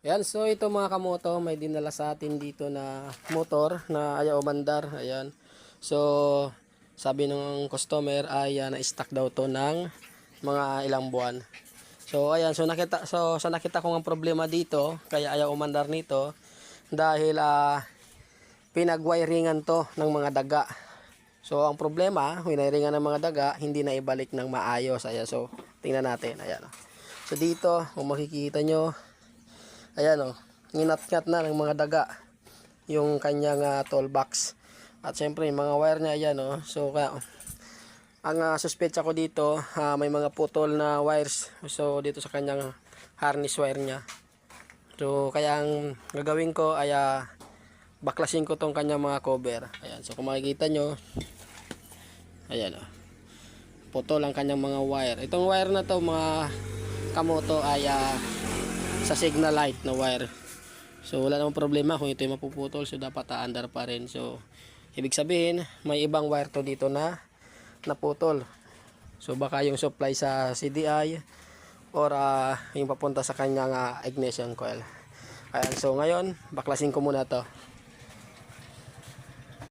Ayan, so ito mga kamoto, may dinala sa atin dito na motor na ayaw umandar. Ayan. So, sabi ng customer ay na-stock daw to ng mga ilang buwan. So, ayan, so nakita ko ang problema dito, kaya ayaw umandar nito dahil pinagwiringan to ng mga daga. So, ang problema, winiringan ng mga daga, hindi na ibalik ng maayos. Ayan, so tingnan natin. Ayan. So, dito, kung makikita nyo, ayan o, nginat-ngat na ng mga daga yung kanyang toolbox. At syempre yung mga wire niya, ayan o. So kaya ang suspetsa ko dito, may mga putol na wires. So dito sa kanyang harness wire niya. So kaya ang gagawin ko ay baklasin ko tong kanyang mga cover. Ayan, so kung makikita nyo, ayan o, putol ang kanyang mga wire. Itong wire na to mga kamoto ay sa signal light na wire. So wala namang problema kung ito yung mapuputol, so dapat aandar pa rin. So ibig sabihin may ibang wire to dito na naputol. So baka yung supply sa CDI or yung papunta sa kanyang ignition coil. Ayan, so ngayon baklasin ko muna to.